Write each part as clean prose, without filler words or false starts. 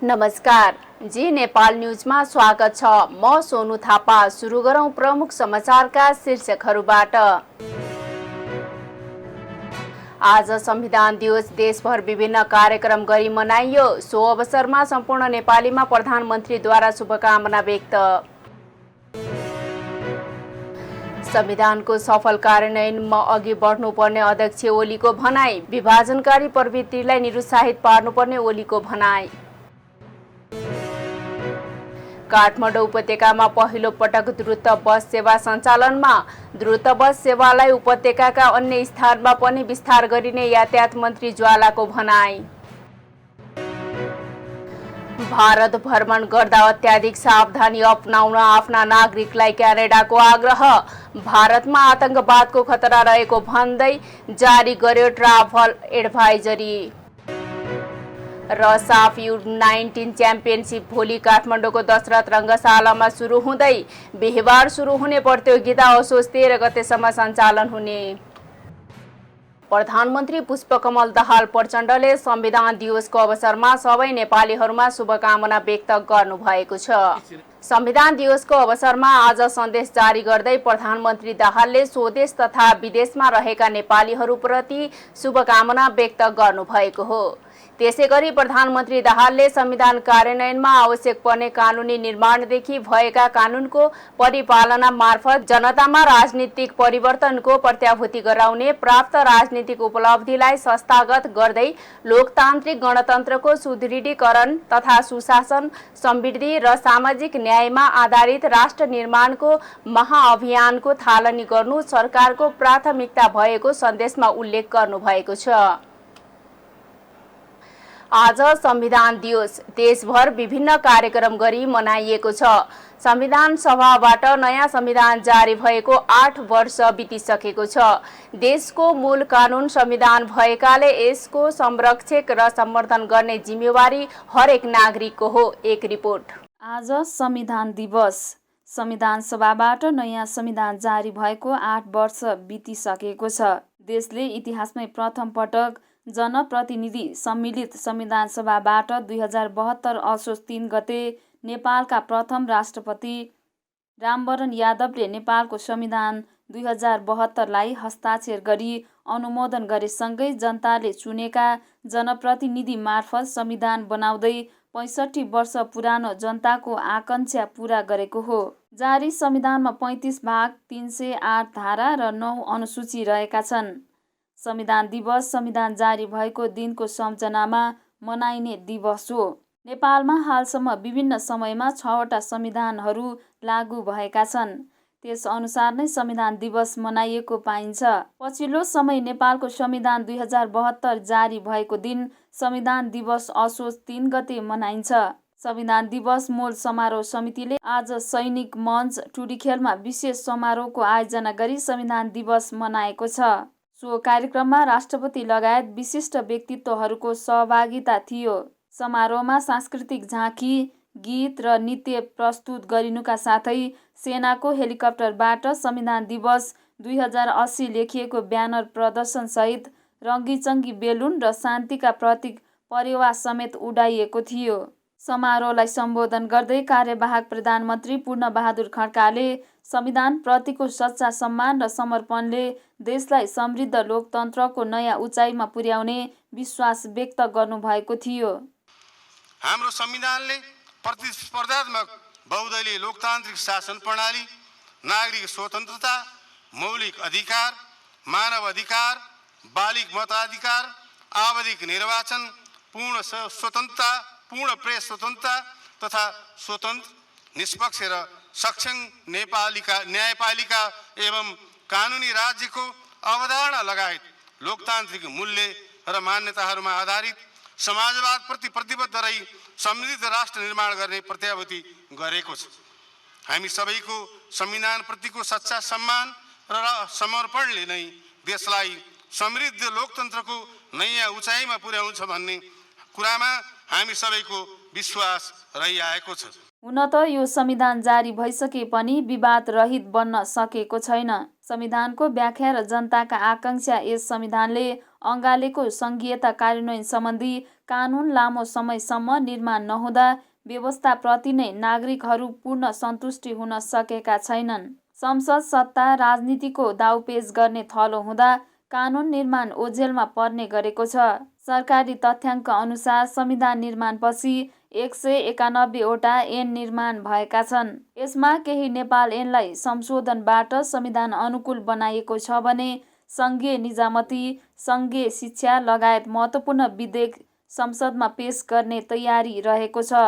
नमस्कार, जी नेपाल न्यूजमा स्वागत छ। म सोनु थापा। सुरु गरौं प्रमुख समाचारका शीर्षकहरूबाट। आज संविधान दिवस देशभर विभिन्न कार्यक्रम गरी मनाइयो। सो अवसरमा सम्पूर्ण नेपालीमा प्रधानमन्त्रीद्वारा शुभकामना व्यक्त। संविधानको सफल कार्यान्वयनमा अघि बढ्नुपर्ने अध्यक्ष ओलीको भनाई। विभाजनकारी प्रवृत्तिलाई निरुत्साहित पार्नुपर्ने ओलीको भनाई। काठमाडौँ उपत्यकामा पहिलो पटक द्रुत बस सेवा सञ्चालनमा। द्रुत बस सेवालाई उपत्यकाका अन्य स्थानमा पनि विस्तार गरिने यातायात मन्त्री ज्वालाको भनाई। भारत भ्रमण गर्दा अत्याधिक सावधानी अपनाउन आफ्ना नागरिकलाई क्यानाडाको आग्रह। भारतमा आतंकवादको खतरा रहेको भन्दै जारी गर्यो ट्राभल एडभाइजरी। र साफ U19 च्याम्पियनसिप भोलि काठमाडौँको दशरथ रङ्गशालामा सुरु हुँदै बिहिबार सुरु हुने प्रतियोगिता असोज 13 गतेसम्म सञ्चालन हुने। प्रधानमन्त्री पुष्पकमल दाहाल प्रचण्डले संविधान दिवसको अवसरमा सबै नेपालीहरूमा शुभकामना व्यक्त गर्नुभएको छ। संविधान दिवसको अवसरमा आज सन्देश जारी गर्दै प्रधानमन्त्री दाहालले स्वदेश तथा विदेशमा रहेका नेपालीहरूप्रति शुभकामना व्यक्त गर्नुभएको हो। त्यसैगरी प्रधानमन्त्री दाहालले संविधान कार्यान्वयनमा आवश्यक पर्ने कानुनी निर्माणदेखि भएका कानुनको परिपालना मार्फत जनतामा राजनीतिक परिवर्तनको प्रत्याभूति गराउने, प्राप्त राजनीतिक उपलब्धिलाई संस्थागत गर्दै लोकतान्त्रिक गणतन्त्रको सुदृढीकरण तथा सुशासन, समृद्धि र सामाजिक न्यायमा आधारित राष्ट्र निर्माणको महाअभियानको थालनी गर्नु सरकारको प्राथमिकता भएको सन्देशमा उल्लेख गर्नुभएको छ। आज संविधान दिवस देशभर विभिन्न कार्यक्रम गरी मनाइएको छ। संविधान सभाबाट नयाँ संविधान जारी भएको 8 वर्ष बितिसकेको छ। देशको मूल कानुन संविधान भएकाले यसको संरक्षक र सम्वर्धन गर्ने जिम्मेवारी हरेक नागरिकको हो। एक रिपोर्ट। आज संविधान दिवस। संविधान सभाबाट नयाँ संविधान जारी भएको 8 वर्ष बितिसकेको छ। देशले इतिहासमै प्रथम पटक जनप्रतिनिधि सम्मिलित संविधान सभाबाट 2072 असोज 3 गते नेपालका प्रथम राष्ट्रपति रामवरण यादवले नेपालको संविधान 2072 लाई हस्ताक्षर गरी अनुमोदन गरेसँगै जनताले चुनेका जनप्रतिनिधि मार्फत संविधान बनाउँदै 65 वर्ष पुरानो जनताको आकांक्षा पूरा गरेको हो। जारी संविधानमा 35 भाग, 308 धारा र 9 अनुसूची रहेका छन्। संविधान दिवस संविधान जारी भएको दिनको सम्झनामा मनाइने दिवस हो। नेपालमा हालसम्म विभिन्न समयमा 6वटा संविधानहरू लागू भएका छन्। त्यस अनुसार नै संविधान दिवस मनाइएको पाइन्छ। पछिल्लो समय नेपालको संविधान 2072 जारी भएको दिन संविधान दिवस असोज 3 गते मनाइन्छ। संविधान दिवस मूल समारोह समितिले आज सैनिक मञ्च टुडीखेलमा विशेष समारोहको आयोजना गरी संविधान दिवस मनाएको छ। सो कार्यक्रममा राष्ट्रपति लगायत विशिष्ट व्यक्तित्वहरूको सहभागिता थियो। समारोहमा सांस्कृतिक झाँकी, गीत र नृत्य प्रस्तुत गरिनुका साथै सेनाको हेलिकप्टरबाट संविधान दिवस 2080 लेखिएको ब्यानर प्रदर्शनसहित रङ्गीचङ्गी बेलुन र शान्तिका प्रतीक परेवा समेत उडाइएको थियो। समारोहलाई सम्बोधन गर्दै कार्यवाहक प्रधानमन्त्री पूर्णबहादुर खड्काले संविधान प्रतिको सच्चा सम्मान र समर्पणले देशलाई समृद्ध लोकतन्त्रको नयाँ उचाइमा पुर्याउने विश्वास व्यक्त गर्नुभएको थियो। हाम्रो संविधानले प्रतिस्पर्धात्मक बहुदलीय लोकतान्त्रिक शासन प्रणाली, नागरिक स्वतन्त्रता, मौलिक अधिकार, मानव अधिकार, बालिग मताधिकार, आवधिक निर्वाचन, पूर्ण स्वतन्त्रता, पूर्ण प्रेस स्वतन्त्रता तथा स्वतन्त्र, निष्पक्ष र सक्षम न्यायपालिका एवं कानुनी राज्यको अवधारणा लगायत लोकतान्त्रिक मूल्य र मान्यताहरूमा आधारित समाजवाद प्रति प्रतिबद्ध रही समृद्ध राष्ट्र निर्माण गर्ने प्रत्याभूति गरेको छ। हामी सबैको संविधान प्रतिको सच्चा सम्मान र समर्पणले नै देशलाई समृद्ध लोकतन्त्रको नयाँ उचाइमा पुर्याउँछ भन्ने कुरामा हामी सबैको विश्वास रहिआएको छ। हुन त यो संविधान जारी भइसके पनि विवाद रहित बन्न सकेको छैन। संविधानको व्याख्या र जनताका आकांक्षा यस संविधानले अँगालेको सङ्घीयता कार्यान्वयन सम्बन्धी कानुन लामो समयसम्म निर्माण नहुँदा व्यवस्थाप्रति नै नागरिकहरू पूर्ण सन्तुष्टि हुन सकेका छैनन्। संसद सत्ता राजनीतिको दाउपेच गर्ने थलो हुँदा कानुन निर्माण ओझेलमा पर्ने गरेको छ। सरकारी तथ्याङ्क अनुसार संविधान निर्माणपछि 191वटा ऐन निर्माण भएका छन्। यसमा केही नेपाल ऐनलाई संशोधनबाट संविधान अनुकूल बनाइएको छ भने सङ्घीय निजामती, सङ्घीय शिक्षा लगायत महत्त्वपूर्ण विधेयक संसदमा पेश गर्ने तयारी रहेको छ।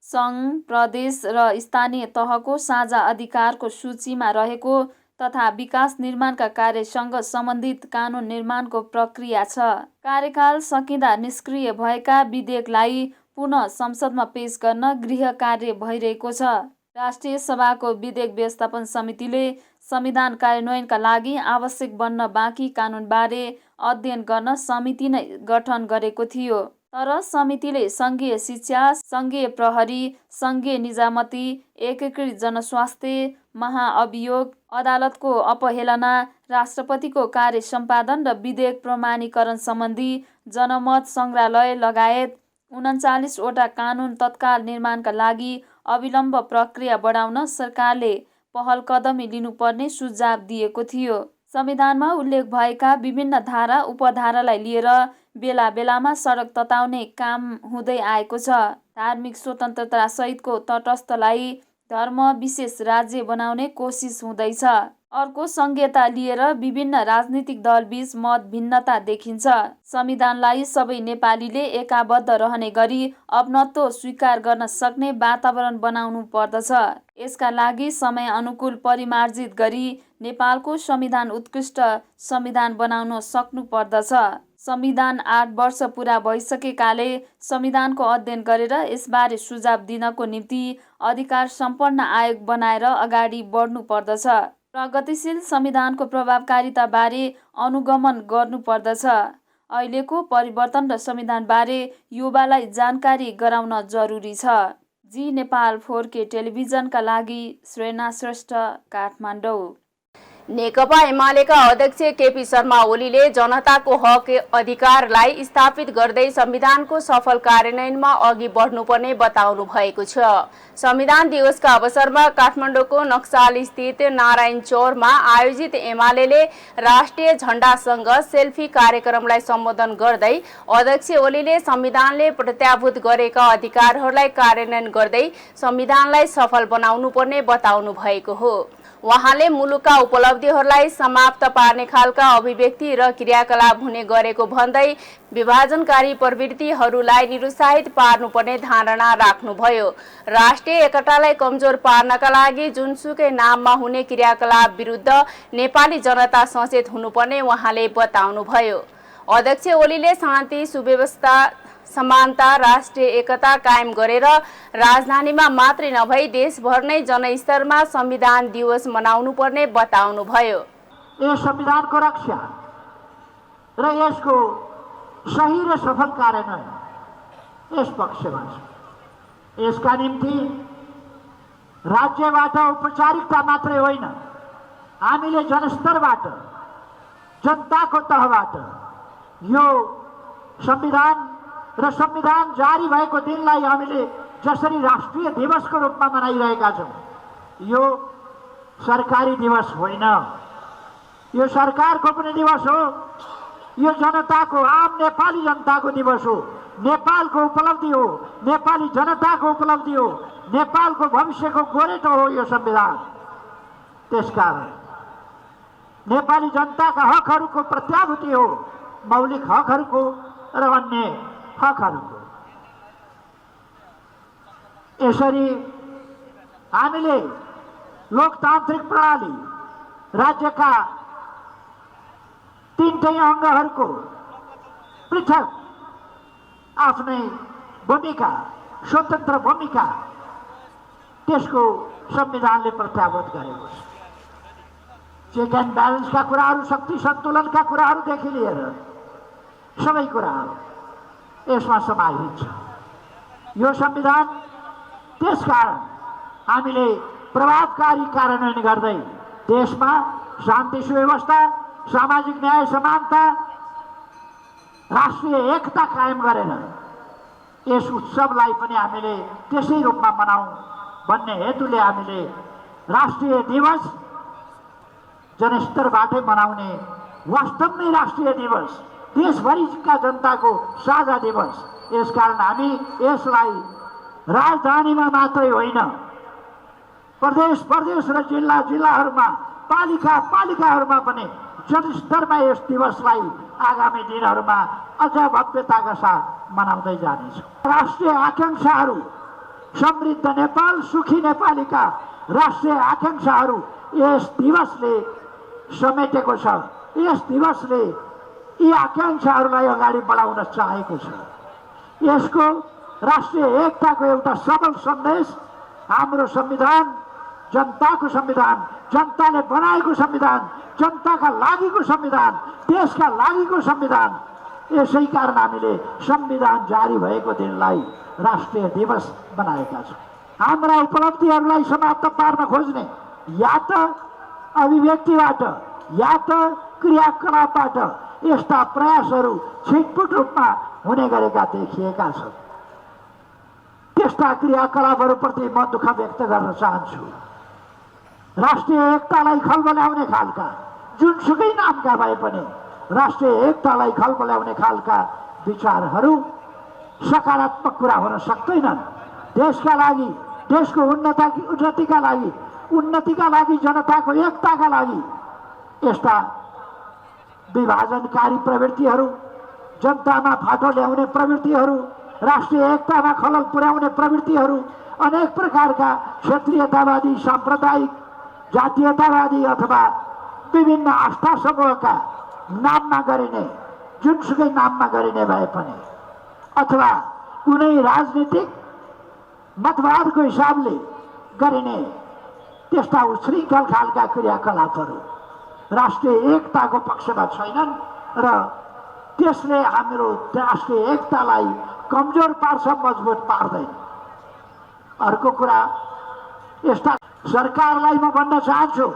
सङ्घ, प्रदेश र स्थानीय तहको साझा अधिकारको सूचीमा रहेको तथा विकास निर्माणका कार्यसँग सम्बन्धित कानुन निर्माणको प्रक्रिया छ। कार्यकाल सकिँदा निष्क्रिय भएका विधेयकलाई पुनः संसदमा पेश गर्न गृह कार्य भइरहेको छ। राष्ट्रिय सभाको विधेयक व्यवस्थापन समितिले संविधान कार्यान्वयनका लागि आवश्यक बन्न बाँकी कानुनबारे अध्ययन गर्न समिति नै गठन गरेको थियो। तर समितिले सङ्घीय शिक्षा, सङ्घीय प्रहरी, सङ्घीय निजामती, एकीकृत जनस्वास्थ्य, महाअभियोग, अदालतको अपहेलना, राष्ट्रपतिको कार्य सम्पादन र विधेयक प्रमाणीकरण सम्बन्धी जनमत सङ्ग्रहालय लगायत 39वटा कानुन तत्काल निर्माणका लागि अविलम्ब प्रक्रिया बढाउन सरकारले पहल कदमी लिनुपर्ने सुझाव दिएको थियो। संविधानमा उल्लेख भएका विभिन्न धारा उपधारालाई लिएर बेला बेलामा सडक तताउने काम हुँदै आएको छ। धार्मिक स्वतन्त्रता सहितको तटस्थलाई धर्म विशेष राज्य बनाउने कोसिस हुँदैछ। अर्को संहिता लिएर विभिन्न राजनीतिक दलबीच मत भिन्नता देखिन्छ। संविधानलाई सबै नेपालीले एकाबद्ध रहने गरी अपनत्व स्वीकार गर्न सक्ने वातावरण बनाउनु पर्दछ। यसका लागि समय अनुकूल परिमार्जित गरी नेपालको संविधान उत्कृष्ट संविधान बनाउन सक्नु पर्दछ। संविधान 8 वर्ष पुरा भइसकेकाले संविधानको अध्ययन गरेर यसबारे सुझाव दिनको निम्ति अधिकार सम्पन्न आयोग बनाएर अगाडि बढ्नु पर्दछ। प्रगतिशील संविधानको प्रभावकारिताबारे अनुगमन गर्नुपर्दछ। अहिलेको परिवर्तन र संविधानबारे युवालाई जानकारी गराउन जरुरी छ। जी नेपाल 4K टेलिभिजनका लागि श्रेया श्रेष्ठ, काठमाडौँ। नेकपा एमालेका अध्यक्ष केपी शर्मा ओलीले जनताको हक अधिकारलाई स्थापित गर्दै संविधानको सफल कार्यान्वयनमा अघि बढ्नुपर्ने बताउनु भएको छ। संविधान दिवसका अवसरमा काठमाडौँको नक्साल स्थित नारायण चौरमा आयोजित एमालेले राष्ट्रिय झण्डासँग सेल्फी कार्यक्रमलाई सम्बोधन गर्दै अध्यक्ष ओलीले संविधानले प्रत्याभूत गरेका अधिकारहरूलाई कार्यान्वयन गर्दै संविधानलाई सफल बनाउनुपर्ने बताउनु भएको हो। उहाँले मुलुकका उपलब्धिहरूलाई समाप्त पार्ने खालका अभिव्यक्ति र क्रियाकलाप हुने गरेको भन्दै विभाजनकारी प्रवृत्तिहरूलाई निरुत्साहित पार्नुपर्ने धारणा राख्नुभयो। राष्ट्रिय एकतालाई कमजोर पार्नका लागि जुनसुकै नाममा हुने क्रियाकलाप विरुद्ध नेपाली जनता सचेत हुनुपर्ने उहाँले बताउनुभयो। अध्यक्ष ओलीले शान्ति, सुव्यवस्था, समानता, राष्ट्रिय एकता कायम गरेर राजधानीमा मात्रै नभई देशभर नै जनस्तरमा संविधान दिवस मनाउनु पर्ने बताउनुभयो। यस संविधानको रक्षा र यसको सही र सफल कार्यान्वयन यस पक्षमा छ। यसका निम्ति राज्यबाट औपचारिकता मात्रै होइन, हामीले जनस्तरबाट, जनताको तहबाट यो संविधान र संविधान जारी भएको दिनलाई हामीले जसरी राष्ट्रिय दिवसको रूपमा मनाइरहेका छौँ, यो सरकारी दिवस होइन, यो सरकारको पनि दिवस हो, यो जनताको, आम नेपाली जनताको दिवस हो, नेपालको उपलब्धि हो, नेपाली जनताको उपलब्धि हो, नेपालको भविष्यको गोरेटो हो यो संविधान। त्यसकारण नेपाली जनताका हकहरूको प्रत्याभूति हो, मौलिक हकहरूको र अन्य हकहरूको। यसरी हामीले लोकतान्त्रिक प्रणाली, राज्यका तीनटै अङ्गहरूको पृथक आफ्नै भूमिका, स्वतन्त्र भूमिका त्यसको संविधानले प्रत्याभूत गरेको छ। चेक एन्ड ब्यालेन्सका कुराहरू, शक्ति सन्तुलनका कुराहरूदेखि लिएर सबै कुराहरू यसमा समाहित छ। यो संविधान त्यसकारण हामीले प्रभावकारी कार्यान्वयन गर्दै देशमा शान्ति सुव्यवस्था, सामाजिक न्याय समानता, राष्ट्रिय एकता कायम गरेर यस उत्सवलाई पनि हामीले त्यसै रूपमा मनाउँ भन्ने हेतुले हामीले राष्ट्रिय दिवस जनस्तरबाटै मनाउने, वास्तवमै राष्ट्रिय दिवस, देशभरिका जनताको साझा दिवस। यसकारण हामी यसलाई राजधानीमा मात्रै होइन, प्रदेश प्रदेश र जिल्ला जिल्लाहरूमा, पालिका पालिकाहरूमा पनि जनस्तरमा यस दिवसलाई आगामी दिनहरूमा अझ भव्यताका साथ मनाउँदै जानेछौँ। राष्ट्रिय आकांक्षाहरू, समृद्ध नेपाल, सुखी नेपालीका राष्ट्रिय आकांक्षाहरू यस दिवसले समेटेको छ। यस दिवसले यी आकांक्षाहरूलाई अगाडि बढाउन चाहेको छ। यसको राष्ट्रिय एकताको एउटा सबल सन्देश हाम्रो संविधान, जनताको संविधान, जनताले बनाएको संविधान, जनताका लागिको संविधान, देशका लागिको संविधान। यसै कारण हामीले संविधान जारी भएको दिनलाई राष्ट्रिय दिवस बनाएका छौँ। हाम्रा उपलब्धिहरूलाई समाप्त पार्न खोज्ने या त अभिव्यक्तिबाट या त क्रियाकलापबाट यस्ता प्रयासहरू छिटपुट रूपमा हुने गरेका देखिएका छन्। त्यस्ता क्रियाकलापहरूप्रति म दुःख व्यक्त गर्न चाहन्छु। राष्ट्रिय एकतालाई खलबल्याउने खालका, जुनसुकै नामका भए पनि राष्ट्रिय एकतालाई खलबल्याउने खालका विचारहरू सकारात्मक कुरा हुन सक्दैनन्। देशका लागि, देशको उन्नतिका लागि, जनताको एकताका लागि यस्ता विभाजनकारी प्रवृत्तिहरू, जनतामा फाटो ल्याउने प्रवृत्तिहरू, राष्ट्रिय एकतामा खलल पुर्याउने प्रवृत्तिहरू, अनेक प्रकारका क्षेत्रीयतावादी, साम्प्रदायिक, जातीयतावादी अथवा विभिन्न आस्था समूहका नाममा गरिने, जुनसुकै नाममा गरिने भए पनि, अथवा कुनै राजनीतिक मतवादको हिसाबले गरिने त्यस्ता उच्छृङ्खल खालका क्रियाकलापहरू राष्ट्रिय एकताको पक्षमा छैनन् र त्यसले हाम्रो राष्ट्रिय एकतालाई कमजोर पार्छ, मजबुत पार्दैन। अर्को कुरा, यस्ता सरकारलाई म भन्न चाहन्छु,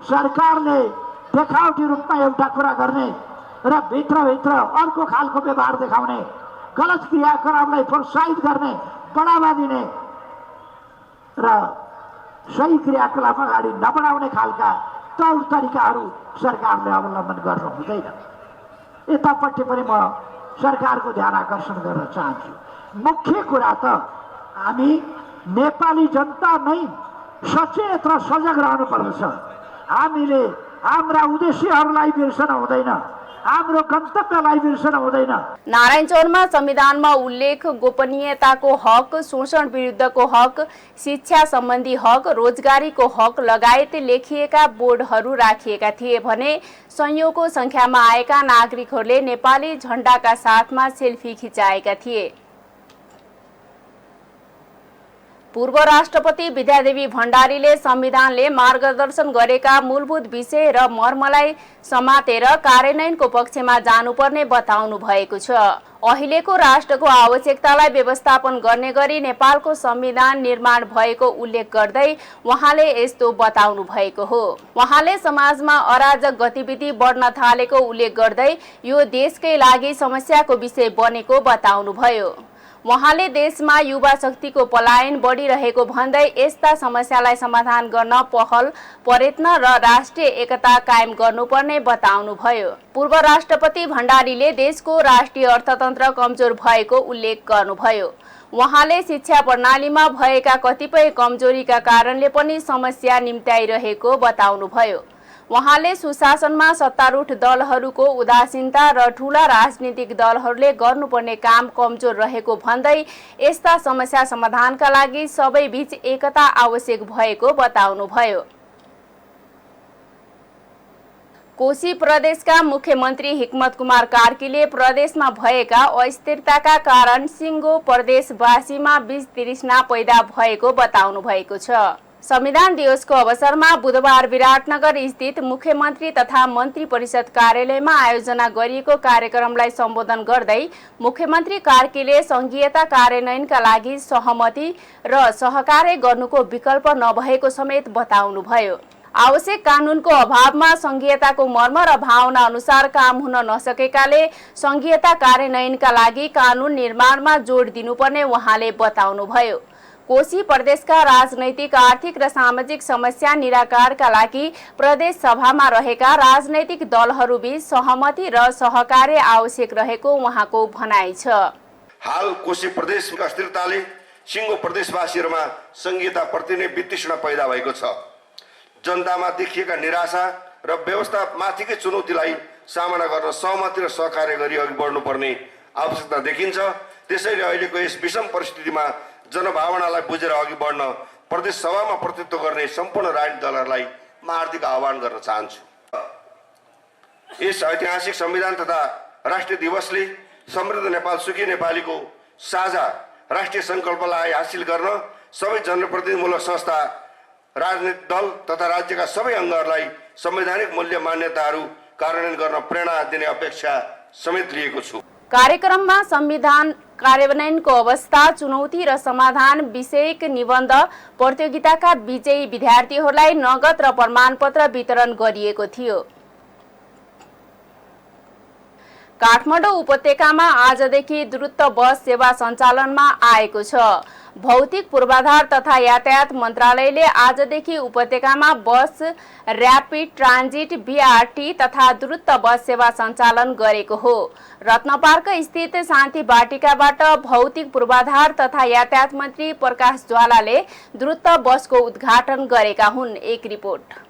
सरकारले देखावटी रूपमा एउटा कुरा गर्ने र भित्रभित्र अर्को खालको व्यवहार देखाउने, गलत क्रियाकलापलाई प्रोत्साहित गर्ने, बढावा दिने र सही क्रियाकलाप अगाडि नबढाउने खालका तौर तरिकाहरू सरकारले अवलम्बन गर्नु हुँदैन। यतापट्टि पनि म सरकारको ध्यान आकर्षण गर्न चाहन्छु। मुख्य कुरा त हामी नेपाली जनता नै सचेत र सजग रहनुपर्दछ। हामीले हाम्रा उद्देश्यहरूलाई बिर्सन हुँदैन, हाम्रो गन्तव्यलाई बिर्सन हुँदैन। नारायणचौरमा संविधानमा उल्लेख गोपनीयताको हक, शोषण विरुद्धको हक, शिक्षा सम्बन्धी हक, रोजगारीको हक लगायत लेखिएका बोर्डहरू राखिएका थिए भने सयौंको संख्यामा आएका नागरिकहरूले नेपाली झण्डाका साथमा सेल्फी खिचाएका थिए। पूर्व राष्ट्रपति विद्यादेवी भण्डारीले संविधानले मार्गदर्शन गरेका मूलभूत विषय र मर्मलाई समातेर कार्यान्वयनको पक्षमा जानुपर्ने बताउनु भएको छ। अहिलेको राष्ट्रको आवश्यकतालाई व्यवस्थापन गर्ने गरी नेपालको संविधान निर्माण भएको उल्लेख गर्दै उहाँले यस्तो बताउनु भएको हो। उहाँले समाजमा अराजक गतिविधि बढ्न थालेको उल्लेख गर्दै यो देशकै लागि समस्याको विषय बनेको बताउनुभयो। उहाँले देशमा युवा शक्तिको पलायन बढिरहेको भन्दै यस्ता समस्यालाई समाधान गर्न पहल, प्रयत्न र राष्ट्रिय एकता कायम गर्नुपर्ने बताउनुभयो। पूर्व राष्ट्रपति भण्डारीले देशको राष्ट्रिय अर्थतन्त्र कमजोर भएको उल्लेख गर्नुभयो। उहाँले शिक्षा प्रणालीमा भएका कतिपय कमजोरीका कारणले पनि समस्या निम्त्याइरहेको बताउनुभयो। उहाँले सुशासनमा सत्तारूढ दलहरूको उदासीनता र ठूला राजनीतिक दलहरूले गर्नुपर्ने काम कमजोर रहेको भन्दै यस्ता समस्या समाधानका लागि सबैबीच एकता आवश्यक भएको बताउनुभयो। कोशी प्रदेशका मुख्यमन्त्री हिक्मत कुमार कार्कीले प्रदेशमा भएका अस्थिरताका कारण सिङ्गो प्रदेशवासीमा बीच तृष्णा पैदा भएको बताउनु भएको छ। संविधान दिवसको अवसरमा बुधबार विराटनगर स्थित मुख्यमन्त्री तथा मन्त्री परिषद कार्यालयमा आयोजना गरिएको कार्यक्रमलाई सम्बोधन गर्दै मुख्यमन्त्री कार्कीले संघीयता कार्यान्वयनका लागि सहमति र सहकार्य गर्नुको विकल्प नभएको समेत बताउनुभयो। आवश्यक कानुनको अभावमा संघीयताको मर्म र भावना अनुसार काम हुन नसकेकाले संघीयता कार्यान्वयनका लागि कानुन निर्माणमा जोड दिनुपर्ने उहाँले बताउनुभयो। कोशी प्रदेशका राजनैतिक, आर्थिक र सामाजिक समस्या निराकारका लागि प्रदेश सभामा रहेका राजनैतिक दलहरूबीच सहमति र सहकार्य आवश्यक रहेको उहाँको भनाइ छ। हाल कोशी प्रदेशको अस्थिरताले सिङ्गो प्रदेशवासीहरूमा संघीयताप्रति नै वितृष्णा पैदा भएको छ। जनतामा देखिएका निराशा र व्यवस्थामाथिकै चुनौतीलाई सामना गर्न सहमति र सहकार्य गरी अघि बढ्नुपर्ने आवश्यकता देखिन्छ। त्यसैले अहिलेको यस विषम परिस्थितिमा जनभावनालाई बुझेर अघि बढ्न प्रदेश सभामा प्रतिनिधित्व गर्ने सम्पूर्ण राजनीतिक दलहरूलाई म हार्दिक आह्वान गर्न चाहन्छु। यस ऐतिहासिक संविधान तथा राष्ट्रिय दिवसले समृद्ध नेपाल सुखी नेपालीको साझा राष्ट्रिय सङ्कल्पलाई हासिल गर्न सबै जनप्रतिनिधिमूलक संस्था, राजनीतिक दल तथा राज्यका सबै अङ्गहरूलाई संवैधानिक मूल्य मान्यताहरू कार्यान्वयन गर्न प्रेरणा दिने अपेक्षा समेत लिएको छु। कार्यक्रममा संविधान कार्यान्वयनको अवस्था, चुनौती र समाधान विषयक निबन्ध प्रतियोगिताका विजयी विद्यार्थीहरूलाई नगद र प्रमाणपत्र वितरण गरिएको थियो। काठमाडौँ उपत्यकामा आजदेखि द्रुत बस सेवा सञ्चालनमा आएको छ। भौतिक पूर्वाधार तथा यातायात मन्त्रालयले आजदेखि उपत्यकामा बस, र्यापिड ट्रान्जिट, बीआरटी तथा द्रुत बस सेवा सञ्चालन गरेको हो। रत्नपार्क स्थित शान्ति बाटिकाबाट भौतिक पूर्वाधार तथा यातायात मन्त्री प्रकाश ज्वालाले द्रुत बसको उद्घाटन गरेका हुन्। एक रिपोर्ट।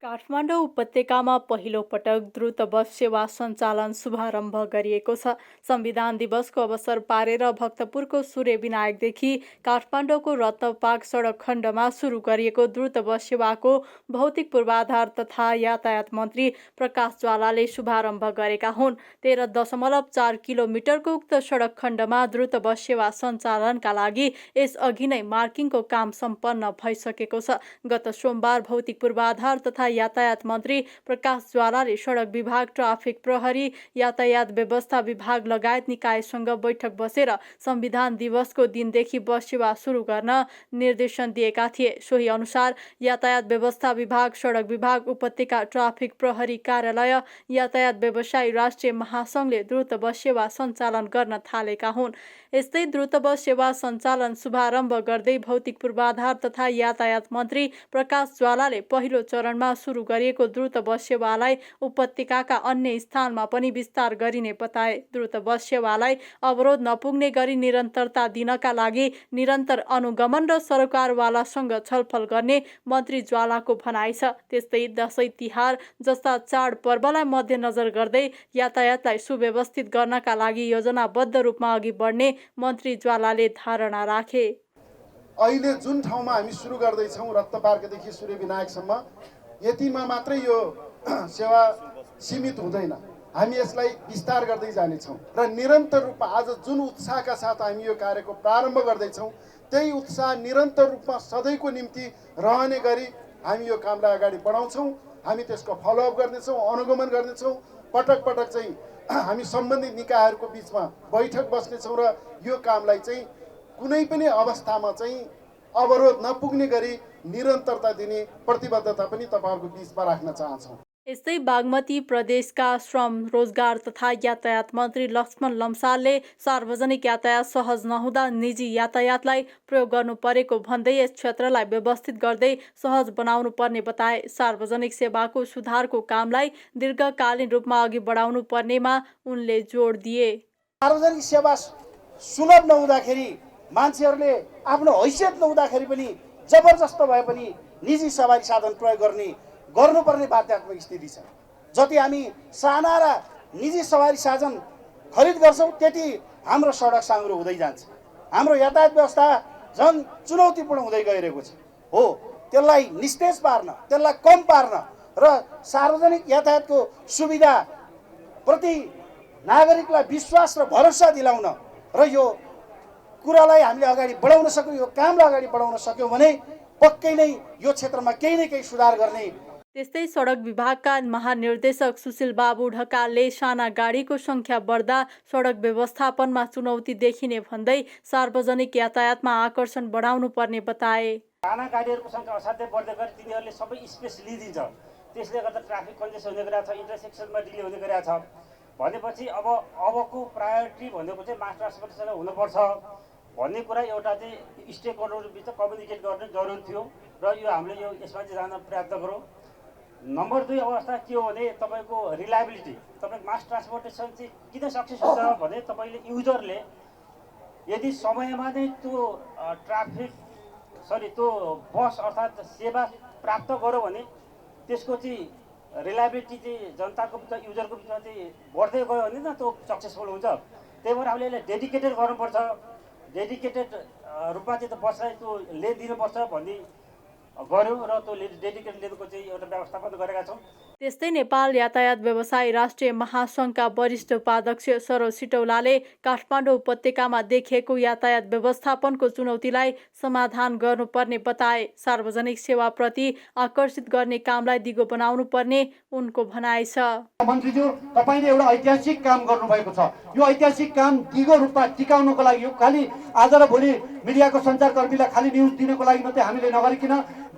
काठमाडौँ उपत्यकामा पहिलो पटक द्रुत बस सेवा सञ्चालन शुभारम्भ गरिएको छ। संविधान दिवसको अवसर पारेर भक्तपुरको सूर्य विनायकदेखि काठमाडौँको रत्नपार्क सडक खण्डमा सुरु गरिएको द्रुत बस सेवाको भौतिक पूर्वाधार तथा यातायात मन्त्री प्रकाश ज्वालाले शुभारम्भ गरेका हुन्। 13.4 किलोमिटरको उक्त सडक खण्डमा द्रुत बस सेवा सञ्चालनका लागि यसअघि नै मार्किङको काम सम्पन्न भइसकेको छ। गत सोमबार भौतिक पूर्वाधार तथा यातायात मन्त्री प्रकाश ज्वालाले सडक विभाग, ट्राफिक प्रहरी, यातायात व्यवस्था विभाग लगायत निकायसँग बैठक बसेर संविधान दिवसको दिनदेखि बस सेवा सुरु गर्न निर्देशन दिएका थिए। सोही अनुसार यातायात व्यवस्था विभाग, सडक विभाग, उपत्यका ट्राफिक प्रहरी कार्यालय, यातायात व्यवसायी राष्ट्रिय महासङ्घले द्रुत बस सेवा सञ्चालन गर्न थालेका हुन्। यस्तै द्रुत बस सेवा सञ्चालन शुभारम्भ गर्दै भौतिक पूर्वाधार तथा यातायात मन्त्री प्रकाश ज्वालाले पहिलो चरणमा सुरु गरिएको द्रुत बस सेवालाई उपत्यकाका अन्य स्थानमा पनि विस्तार गरिने बताए। द्रुत बस सेवालाई अवरोध नपुग्ने गरी निरन्तरता दिनका लागि निरन्तर अनुगमन र सरकारवालासँग छलफल गर्ने मन्त्री ज्वालाको भनाइ छ। त्यस्तै दशैं तिहार जस्ता चाडपर्वलाई मध्यनजर गर्दै यातायातलाई सुव्यवस्थित गर्नका लागि योजनाबद्ध रूपमा अघि बढ्ने मन्त्री ज्वालाले धारणा राखे। अहिले जुन ठाउँमा हामी सुरु गर्दैछौँ रत्नपार्कदेखि सूर्य विनायकसम्म, यतिमा मात्रै यो सेवा सीमित हुँदैन। हामी यसलाई विस्तार गर्दै जानेछौँ र निरन्तर रूपमा आज जुन उत्साहका साथ हामी यो कार्यको प्रारम्भ गर्दैछौँ त्यही उत्साह निरन्तर रूपमा सधैँको निम्ति रहने गरी हामी यो कामलाई अगाडि बढाउँछौँ। हामी त्यसको फलोअप गर्नेछौँ, अनुगमन गर्नेछौँ। पटक पटक चाहिँ हामी सम्बन्धित निकायहरूको बिचमा बैठक बस्नेछौँ र यो कामलाई चाहिँ कुनै पनि अवस्थामा चाहिँ अवरोध नपुग्ने गरी निरन्तरता दिने प्रतिबद्धता पनि तपाईँहरूको बिचमा राख्न चाहन्छौँ। यस्तै बागमती प्रदेशका श्रम, रोजगार तथा यातायात मन्त्री लक्ष्मण लम्सालले सार्वजनिक यातायात सहज नहुँदा निजी यातायातलाई प्रयोग गर्नु परेको भन्दै यस क्षेत्रलाई व्यवस्थित गर्दै सहज बनाउनु पर्ने बताए। सार्वजनिक सेवाको सुधारको कामलाई दीर्घकालीन रूपमा अघि बढाउनु पर्नेमा उनले जोड दिए। सार्वजनिक सेवा सुलभ नहुँदाखेरि मान्छेहरूले आफ्नो हैसियत नहुँदाखेरि पनि जबरजस्त भए पनि निजी सवारी साधन प्रयोग गर्नुपर्ने बाध्यात्मक स्थिति छ। जति हामी साना र निजी सवारी साधन खरिद गर्छौँ त्यति हाम्रो सडक साँघुरो हुँदै जान्छ। हाम्रो यातायात व्यवस्था झन् चुनौतीपूर्ण हुँदै गइरहेको छ। हो, त्यसलाई निस्तेज पार्न, त्यसलाई कम पार्न र सार्वजनिक यातायातको सुविधा प्रति नागरिकलाई विश्वास र भरोसा दिलाउन र यो कुरालाई हामीले अगाडि बढाउन सक्यौँ, यो कामलाई अगाडि बढाउन सक्यौँ भने पक्कै नै यो क्षेत्रमा केही न केही सुधार गर्ने। त्यस्तै सडक विभागका महानिर्देशक सुशील बाबु ढकालले साना गाडीको सङ्ख्या बढ्दा सडक व्यवस्थापनमा चुनौती देखिने भन्दै सार्वजनिक यातायातमा आकर्षण बढाउनु पर्ने बताए। साना गाडीहरूको सङ्ख्या असाध्यै बढ्दै गएर तिनीहरूले सबै स्पेस लिइदिन्छ। त्यसले गर्दा ट्राफिक कन्जेसन हुने गरेको छ, इन्टरसेक्सनमा डिले हुने गरेको छ। भनेपछि अबको प्रायोरिटी भनेको चाहिँ मास ट्रान्सपोर्टेसन हुनुपर्छ भन्ने कुरा एउटा चाहिँ स्टेक होल्डरबिच कम्युनिकेट गर्ने जरुरी थियो र यो हामीले यसमा चाहिँ जान प्रयत्न गरौँ। नम्बर 2 अवस्था के हो भने तपाईँको रिलायबिलिटी। तपाईँको मास ट्रान्सपोर्टेसन चाहिँ किन सक्सेस हुन्छ भने तपाईँले युजरले यदि समयमा नै त्यो त्यो बस अर्थात् सेवा प्राप्त गर्यो भने त्यसको चाहिँ रिलायबिलिटी चाहिँ जनताको बिचमा युजरको बिचमा चाहिँ बढ्दै गयो भने न त्यो सक्सेसफुल हुन्छ। त्यही भएर हामीले यसलाई डेडिकेटेड गर्नुपर्छ, डेडिकेटेड रूपमा चाहिँ त्यो बसलाई त्यो लेन दिनुपर्छ भन्ने गऱ्यौँ र त्यो डेडिकेटेड लेनको चाहिँ एउटा व्यवस्थापन गरेका छौँ। त्यस्तै नेपाल यातायात व्यवसायी राष्ट्रिय महासङ्घका वरिष्ठ उपाध्यक्ष सरोज सिटौलाले काठमाडौँ उपत्यकामा देखिएको यातायात व्यवस्थापनको चुनौतीलाई समाधान गर्नुपर्ने बताए। सार्वजनिक सेवाप्रति आकर्षित गर्ने कामलाई दिगो बनाउनु पर्ने उनको भनाइ छ। मन्त्रीज्यू, तपाईँले एउटा ऐतिहासिक काम गर्नुभएको छ। यो ऐतिहासिक काम दिगो रूपमा टिकाउनको लागि यो खालि आज र भोलि मिडियाको सञ्चारकर्मीलाई खालि न्युज दिनको लागि मात्रै हामीले नगरिकन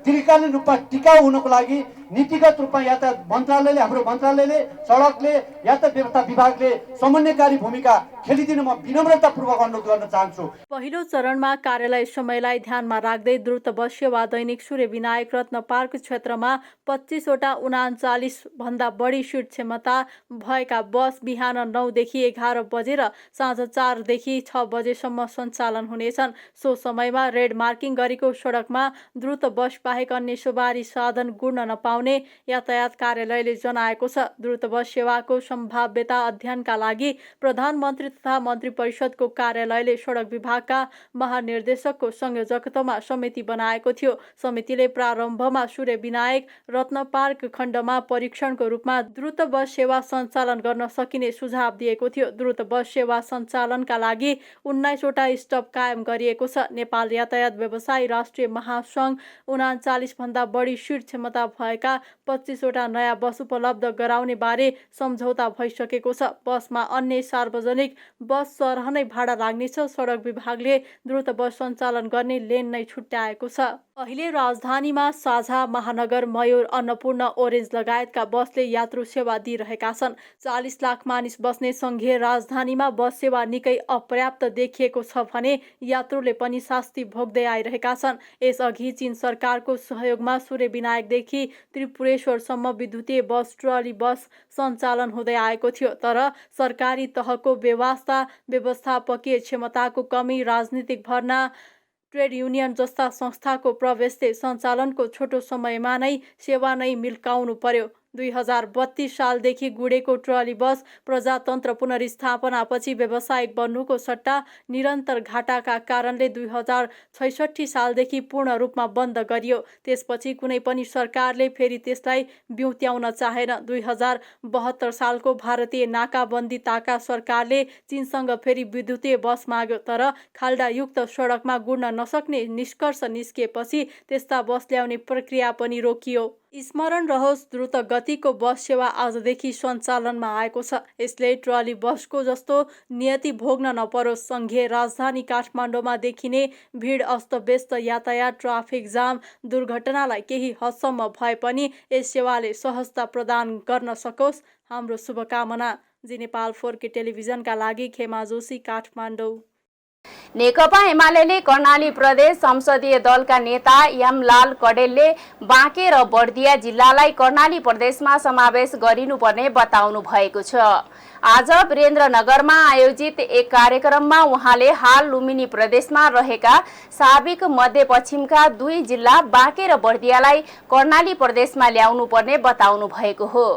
दीर्घकालीन रूपमा टिकाउ हुनको लागि नीतिगत रूपमा यातायात मन्त्रालयले, हाम्रो मन्त्रालयले, सडकले, यातायात व्यवस्था विभागले समन्वयकारी भूमिका खेलिदिन म विनम्रतापूर्वक अनुरोध गर्न चाहन्छु। पहिलो चरणमा कार्यालय समयलाई ध्यानमा राख्दै द्रुत बस सेवा दैनिक सूर्यविनायक रत्न पार्क क्षेत्रमा 25 वटा 39 भन्दा बढी सिट क्षमता भएका बस बिहान 9 देखि 11 बजेर साँझ 4 देखि 6 बजेसम्म सञ्चालन हुनेछन्। सो समयमा रेड मार्किङ गरेको सडकमा द्रुत बस बाहेक अन्य सवारी साधन गुड्न नपाउने यातायात कार्यालयले जनाएको छ। द्रुत बस सेवाको सम्भाव्यता अध्ययनका लागि प्रधानमन्त्री तथा मन्त्री परिषदको कार्यालयले सडक विभागका महानिर्देशकको संयोजकत्वमा समिति बनाएको थियो। समितिले प्रारम्भमा सूर्यविनायक रत्न पार्क खण्डमा परीक्षणको रूपमा द्रुत बस सेवा सञ्चालन गर्न सकिने सुझाव दिएको थियो। द्रुत बस सेवा सञ्चालनका लागि 19 वटा स्टप कायम गरिएको छ। नेपाल यातायात व्यवसायी राष्ट्रिय महासङ्घ 39 भन्दा बढी सिट क्षमता भएका 25 वटा नयाँ बस उपलब्ध गराउने बारे सम्झौता भइसकेको छ। बसमा अन्य सार्वजनिक बस सरह नै भाडा लाग्नेछ। सडक विभागले द्रुत बस सञ्चालन गर्ने लेन नै छुट्याएको छ। अहिले राजधानीमा साझा, महानगर, मयूर, अन्नपूर्ण, ओरेन्ज लगायतका बसले यात्रु सेवा दिइरहेका छन्। 40 लाख मानिस बस्ने सङ्घीय राजधानीमा बस सेवा निकै अपर्याप्त देखिएको छ भने यात्रुले पनि शास्ति भोग्दै आइरहेका छन्। यसअघि चीन सरकारको सहयोगमा सूर्यविनायकदेखि त्रिपुरेश्वरसम्म विद्युतीय बस, ट्रली बस सञ्चालन हुँदै आएको थियो। तर सरकारी तहको बेवास्ता, व्यवस्थापकीय क्षमताको कमी, राजनीतिक भर्ना, ट्रेड युनियन जस्ता संस्थाको प्रवेशले सञ्चालनको छोटो समयमा नै सेवा नै मिल्काउनु पर्यो। 2032 सालदेखि गुडेको ट्रली बस प्रजातन्त्र पुनर्स्थापनापछि व्यावसायिक बन्नुको सट्टा निरन्तर घाटाका कारणले 2066 सालदेखि पूर्ण रूपमा बन्द गरियो। त्यसपछि कुनै पनि सरकारले फेरि त्यसलाई बिउत्याउन चाहेन। 2072 सालको भारतीय नाकाबन्दी ताका सरकारले चीनसँग फेरि विद्युतीय बस माग्यो, तर खाल्डायुक्त सडकमा गुड्न नसक्ने निष्कर्ष निस्किएपछि त्यस्ता बस ल्याउने प्रक्रिया पनि रोकियो। स्मरण रहोस्, द्रुत गतिको बस सेवा आजदेखि सञ्चालनमा आएको छ। यसले ट्रली बसको जस्तो नियति भोग्न नपरोस्। सङ्घीय राजधानी काठमाडौँमा देखिने भिड, अस्तव्यस्त यातायात, ट्राफिक जाम, दुर्घटनालाई केही हदसम्म भए पनि यस सेवाले सहजता प्रदान गर्न सकोस्, हाम्रो शुभकामना। जी नेपाल 4K टेलिभिजनका लागि खेमा जोशी, काठमाडौँ। नेकपा एमाले कर्णाली प्रदेश संसदीय दलका नेता यमलाल कडेलले बाँके र बर्दिया जिल्लालाई कर्णाली प्रदेशमा समावेश गरिनुपर्ने बताउनु भएको छ। आज वीरेन्द्रनगरमा आयोजित एक कार्यक्रममा उहाँले हाल लुम्बिनी प्रदेशमा रहेका साबिक मध्यपश्चिमका 2 जिल्ला बाँके र बर्दियालाई कर्णाली प्रदेशमा ल्याउनु पर्ने बताउनु भएको हो।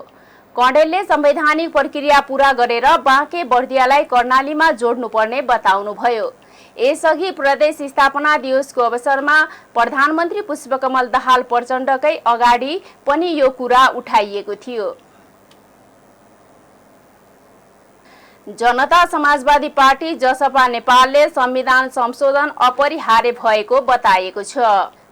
कडेलले संवैधानिक प्रक्रिया पूरा गरेर बाँके बर्दियालाई कर्णालीमा जोड्नुपर्ने बताउनुभयो। यसअघि प्रदेश स्थापना दिवसको अवसरमा प्रधानमन्त्री पुष्पकमल दाहाल प्रचण्डकै अगाडि पनि यो कुरा उठाइएको थियो। जनता समाजवादी पार्टी जसपा नेपालले संविधान संशोधन अपरिहार्य भएको बताएको छ।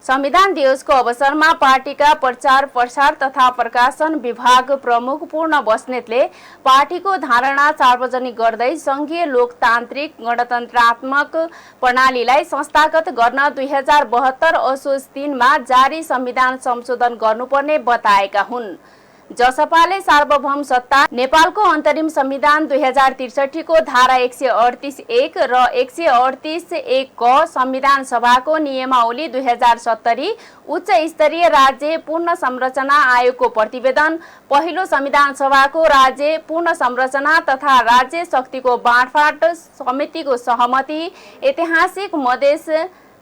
संविधान दिवसको अवसरमा पार्टीका प्रचार प्रसार तथा प्रकाशन विभाग प्रमुख पूर्ण बस्नेतले पार्टीको धारणा सार्वजनिक गर्दै संघीय लोकतान्त्रिक गणतन्त्रात्मक प्रणालीलाई संस्थागत गर्न 2072 असोज 3 मा जारी संविधान संशोधन गर्नुपर्ने बताएका हुन्। जसपाले सार्वभौम सत्ता नेपालको अन्तरिम संविधान 2063 को धारा 138(1) र 138(1) क संविधान सभाको नियमावली 2070 उच्च स्तरीय राज्य पूर्ण संरचना आयोगको प्रतिवेदन, पहिलो संविधान सभाको राज्य पूर्ण संरचना तथा राज्य शक्तिको बाँडफाँड समितिको सहमति, ऐतिहासिक मधेस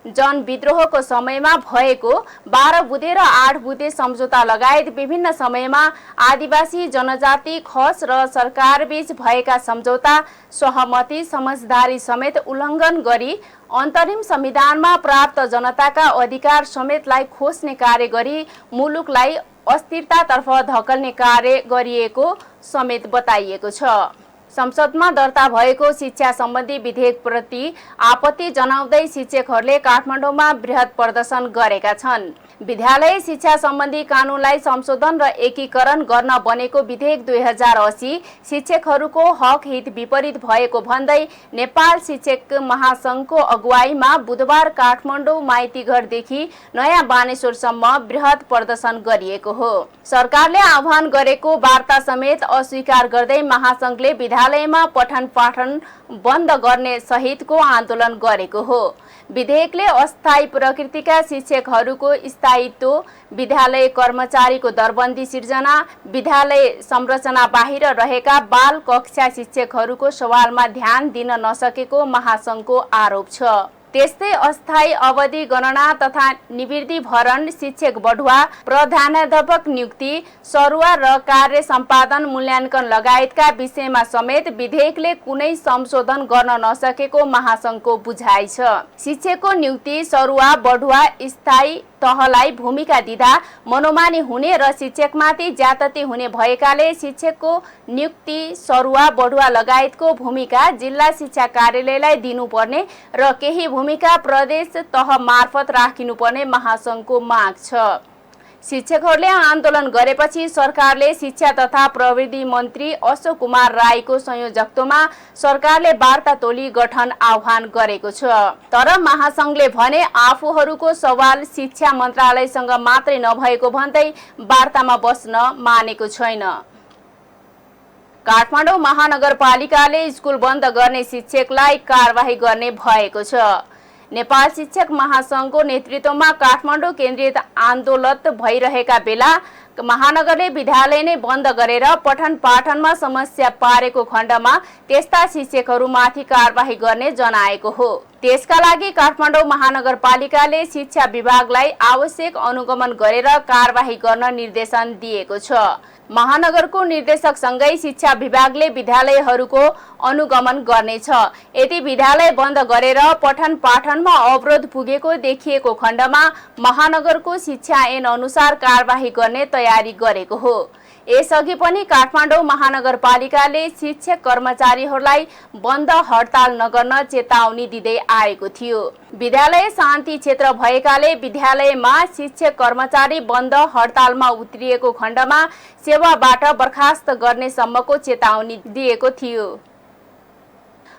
जनविद्रोहको समयमा भएको 12 बुँदे र 8 बुँदे सम्झौता लगायत विभिन्न समयमा आदिवासी जनजाति खस र सरकारबीच भएका सम्झौता, सहमति, समझदारी समेत उल्लङ्घन गरी अन्तरिम संविधानमा प्राप्त जनताका अधिकार समेतलाई खोस्ने कार्य गरी मुलुकलाई अस्थिरतातर्फ धकेल्ने कार्य गरिएको समेत बताइएको छ। संसदमा दर्ता भएको शिक्षा सम्बन्धी विधेयकप्रति आपत्ति जनाउँदै शिक्षकहरूले काठमाडौँमा बृहत प्रदर्शन गरेका छन्। विद्यालय शिक्षा सम्बन्धी कानूनलाई संशोधन र एकीकरण गर्न बनेको विधेयक 2080 शिक्षकहरूको हक हित विपरीत भएको भन्दै नेपाल शिक्षक महासंघको अगुवाईमा बुधबार काठमाडौँ माइतीघरदेखि नयाँ बानेश्वरसम्म बृहत प्रदर्शन गरिएको हो। सरकारले आह्वान गरेको वार्ता समेत अस्वीकार गर्दै महासंघले विद्यालयमा पठन पाठन बन्द गर्ने सहितको आन्दोलन गरेको हो। विधेयकले अस्थायी प्रकृतिका शिक्षकहरूको स्थायित्व, विद्यालय कर्मचारीको दरबन्दी सिर्जना, विद्यालय संरचना बाहिर रहेका बाल कक्षा शिक्षकहरूको सवालमा ध्यान दिन नसकेको महासंघको आरोप छ। त्यस्तै अस्थायी अवधि गणना तथा निवृत्ति भरण, शिक्षक बढुवा, प्रधानाध्यापक नियुक्ति, सरुवा र कार्य सम्पादन मूल्याङ्कन लगायतका विषयमा समेत विधेयकले कुनै संशोधन गर्न नसकेको महासंघको बुझाइ छ। शिक्षकको नियुक्ति, सरुवा, बढुवा, स्थायी तहलाई भूमिका दिँदा मनोमानी हुने र शिक्षकमाथि ज्यादती हुने भएकाले शिक्षकको नियुक्ति, सरुवा, बढुवा लगायतको भूमिका जिल्ला शिक्षा कार्यालयलाई दिनुपर्ने र केही भूमिका प्रदेश तह मार्फत राखिनुपर्ने महासंघको माग छ। शिक्षकहरूले आन्दोलन गरेपछि सरकारले शिक्षा तथा प्रविधि मन्त्री अशोक कुमार राईको संयोजकत्वमा सरकारले वार्ता टोली गठन आह्वान गरेको छ। तर महासंघले भने आफूहरूको सवाल शिक्षा मन्त्रालयसँग मात्रै नभएको भन्दै वार्तामा बस्न मानेको छैन। काठमाडौँ महानगरपालिकाले स्कुल बन्द गर्ने शिक्षकलाई कारबाही गर्ने भएको छ। नेपाल शिक्षक महासंघको नेतृत्वमा काठमाडौँ केन्द्रित आन्दोलन भइरहेका बेला महानगरले विद्यालय नै बन्द गरेर पठन पाठनमा समस्या पारेको खण्डमा त्यस्ता शिक्षकहरूमाथि कारबाही गर्ने जनाएको हो। त्यसका लागि काठमाडौँ महानगरपालिकाले शिक्षा विभागलाई आवश्यक अनुगमन गरेर कारबाही गर्न निर्देशन दिएको छ। महानगरको निर्देशकसँगै शिक्षा विभागले विद्यालयहरूको अनुगमन गर्नेछ। यदि विद्यालय बन्द गरेर पठन पाठनमा अवरोध पुगेको देखिएको खण्डमा महानगरको शिक्षा ऐन अनुसार कारबाही गर्ने तयारी गरेको हो। यसअघि पनि काठमाडौँ महानगरपालिकाले शिक्षक कर्मचारीहरूलाई बन्द हडताल नगर्न चेतावनी दिँदै आएको थियो। विद्यालय शान्ति क्षेत्र भएकाले विद्यालयमा शिक्षक कर्मचारी बन्द हडतालमा उत्रिएको खण्डमा सेवाबाट बर्खास्त गर्ने सम्मको चेतावनी दिएको थियो।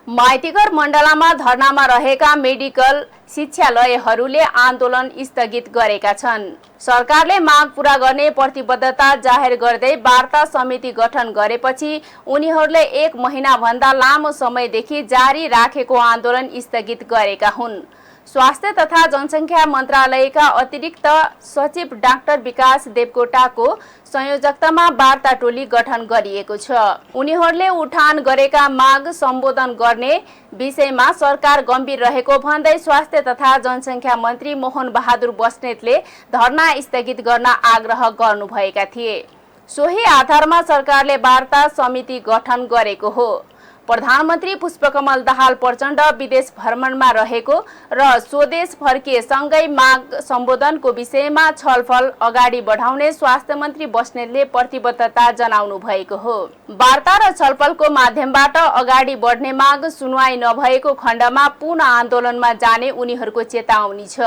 माइतीघर मण्डलामा धरनामा रहेका मेडिकल शिक्षालयहरूले आन्दोलन स्थगित गरेका छन्। सरकारले माग पूरा गर्ने प्रतिबद्धता जाहेर गर्दै वार्ता समिति गठन गरेपछि उनीहरूले 1 महिनाभन्दा लामो समयदेखि जारी राखेको आन्दोलन स्थगित गरेका हुन्। स्वास्थ्य तथा जनसङ्ख्या मन्त्रालयका अतिरिक्त सचिव डाक्टर विकास देवकोटाको संयोजकतामा वार्ता टोली गठन गरिएको छ। उनीहरूले उठान गरेका माग सम्बोधन गर्ने विषयमा सरकार गम्भीर रहेको भन्दै स्वास्थ्य तथा जनसङ्ख्या मन्त्री मोहन बहादुर बस्नेतले धरना स्थगित गर्न आग्रह गर्नुभएका थिए। सोही आधारमा सरकारले वार्ता समिति गठन गरेको हो। प्रधानमन्त्री पुष्पकमल दाहाल प्रचण्ड विदेश भ्रमणमा रहेको र स्वदेश फर्किएसँगै माग सम्बोधनको विषयमा छलफल अगाडि बढाउने स्वास्थ्य मन्त्री बस्नेतले प्रतिबद्धता जनाउनु भएको हो। वार्ता र छलफलको माध्यमबाट अगाडि बढ्ने माग सुनवाई नभएको खण्डमा पुनः आन्दोलनमा जाने उनीहरूको चेतावनी छ।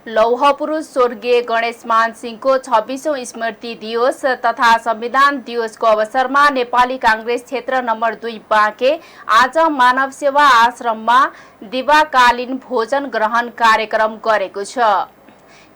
लौह पुरुष स्वर्गीय गणेशमान सिंहको 26औं स्मृति दिवस तथा संविधान दिवसको अवसरमा नेपाली कांग्रेस क्षेत्र नम्बर 2 बाँके आज मानव सेवा आश्रममा दिवाकालीन भोजन ग्रहण कार्यक्रम गरेको छ।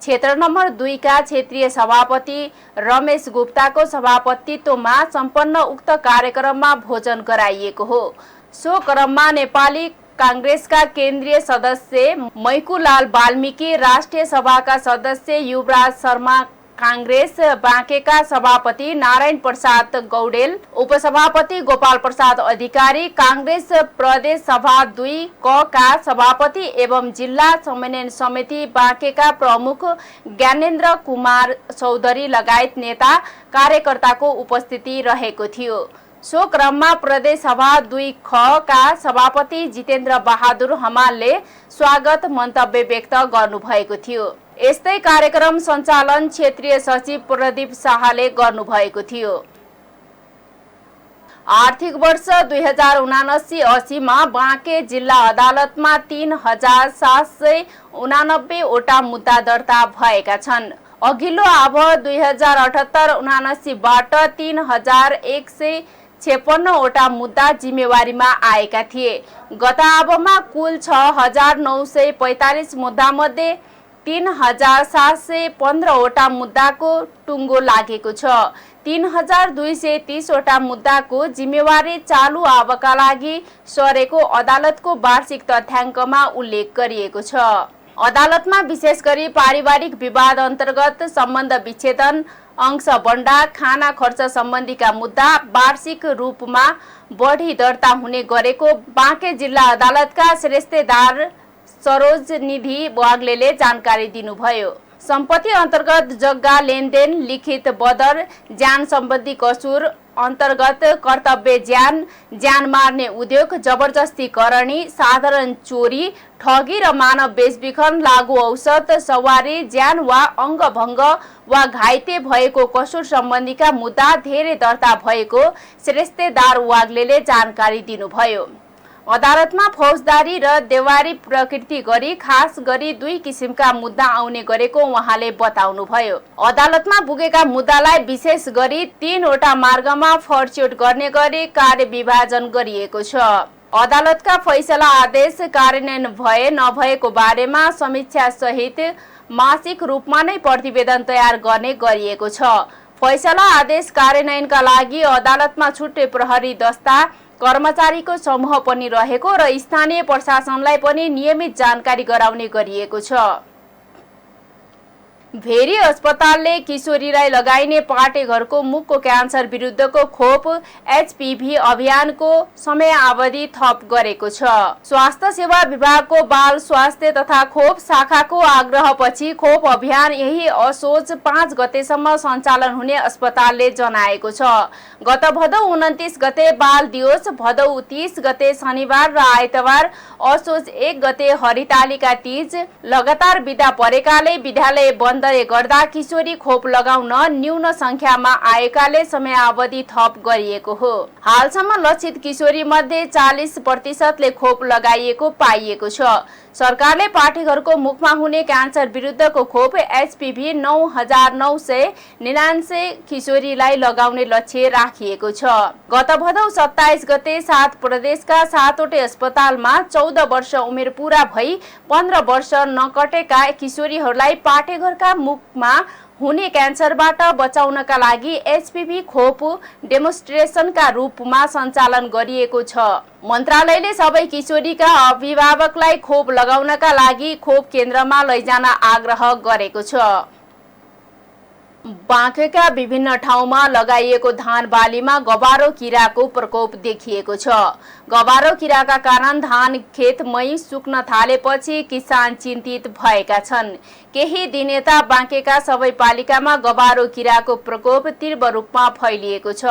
क्षेत्र नम्बर 2 का क्षेत्रीय सभापति रमेश गुप्ताको सभापतित्वमा सम्पन्न उक्त कार्यक्रममा भोजन गराइएको हो। सो क्रममा नेपाली कांग्रेसका केन्द्रीय सदस्य मैकुलाल वाल्मीकि, राष्ट्रिय सभाका सदस्य युवराज शर्मा, कांग्रेस बाँकेका सभापति नारायण प्रसाद गौडेल, उपसभापति गोपाल प्रसाद अधिकारी, कांग्रेस प्रदेश सभा 2 क का सभापति एवं जिल्ला समन्वय समिति बाँकेका प्रमुख ज्ञानेन्द्र कुमार चौधरी लगायत नेता कार्यकर्ताको उपस्थिति रहेको थियो। सो क्रममा प्रदेश सभा 2 ख का सभापति जितेन्द्र बहादुर हमालले स्वागत मन्तव्य व्यक्त गर्नुभएको थियो। यस्तै कार्यक्रम सञ्चालन क्षेत्रीय सचिव प्रदीप शाहले गर्नुभएको थियो। आर्थिक वर्ष 2079-80 मा बाँके जिल्ला अदालतमा 3789 वटा मुद्दा दर्ता भएका छन्। अघिल्लो आव 2078-79 बाट 3156 वटा मुद्दा जिम्मेवारीमा आएका थिए। गत आवमा कुल 6945 मुद्दा मध्ये 3715 वटा मुद्दाको टुङ्गो लागेको छ। 3230 वटा मुद्दाको जिम्मेवारी चालु आवका लागि सरेको अदालतको वार्षिक तथ्याङ्कमा उल्लेख गरिएको छ। अदालतमा विशेष गरी पारिवारिक विवाद अन्तर्गत सम्बन्ध विच्छेदन, अंश बन्डा, खाना खर्च सम्बन्धीका मुद्दा वार्षिक रूपमा बढी दर्ता हुने गरेको बाँके जिल्ला अदालतका श्रेष्ठदार सरोज निधि वाग्लेले जानकारी दिनुभयो। सम्पत्ति अन्तर्गत जग्गा लेनदेन, लिखित बदर, ज्यान सम्बन्धी कसुर अन्तर्गत कर्तव्य ज्यान, ज्यान मार्ने उद्योग, जबरजस्ती करणी, साधारण चोरी, ठगी र मानव बेचबिखन, लागू औषध, सवारी, ज्यान वा अङ्गभङ्ग वा घाइते भएको कसुर सम्बन्धीका मुद्दा धेरै दर्ता भएको श्रेष्ठदार वाग्लेले जानकारी दिनुभयो। अदालतमा फौजदारी र देवारी प्रकृति गरी खास गरी 2 किसिमका मुद्दा आउने गरेको उहाँले बताउनुभयो। अदालतमा पुगेका मुद्दालाई विशेष गरी 3 वटा मार्गमा फर्च्युट गर्ने गरी कार्यविभाजन गरिएको छ। अदालतका फैसला आदेश कार्यान्वयन भए नभएको बारेमा समीक्षा सहित मासिक रूपमा नै प्रतिवेदन तयार गर्ने गरिएको छ। फैसला आदेश कार्यान्वयनका लागि अदालतमा छुट्टै प्रहरी दस्ता, कर्मचारीको समूह पनि रहेको र स्थानीय प्रशासनलाई पनि नियमित जानकारी गराउने गरिएको छ। भेरी अस्पतालले किशोरीलाई लगाइने पाटेघरको मुखको क्यान्सर विरुद्धको खोप HPV अभियानको समयावधि थप गरेको छ। स्वास्थ्य सेवा विभागको बाल स्वास्थ्य तथा खोप शाखाको आग्रहपछि खोप अभियान यही असोज 5 गतेसम्म सञ्चालन हुने अस्पतालले जनाएको छ। गत भदौ 29 गते बाल दिवस, भदौ 30 गते शनिबार र आइतबार असोज 1 गते हरितालिका तीज लगातार बिदा परेकाले विद्यालय बन्द गर्दा किशोरी खोप लगाउन न्यून संख्यामा आएकाले समयावधि थप गरिएको हो। हालसम्म लक्षित किशोरी मध्ये 40% खोप लगाइएको पाइएको छ। सरकारले पाठेघरको मुखमा हुने क्यान्सर विरुद्धको खोप HPV 9999 किशोरीलाई लगाउने लक्ष्य राखिएको छ। गत भदौ 27 गते 7 प्रदेशका 7 वटै अस्पतालमा 14 वर्ष उमेर पूरा भई 15 वर्ष नकटेका किशोरीहरूलाई पाठेघरका मुखमा हुने क्यान्सरबाट बचाउनका लागि HPV खोप डेमोन्स्ट्रेसनका रूपमा सञ्चालन गरिएको छ। मन्त्रालयले सबै किशोरीका अभिभावकलाई खोप लगाउनका लागि खोप केन्द्रमा लैजान आग्रह गरेको छ। बाँकेका विभिन्न ठाउँमा लगाइएको धान बालीमा गबारो किराको प्रकोप देखिएको छ। गबारो किराका कारण धान खेतमै सुक्न थालेपछि किसान चिन्तित भएका छन्। केही दिन यता बाँकेका सबै पालिकामा गबारो किराको प्रकोप तीव्र रूपमा फैलिएको छ।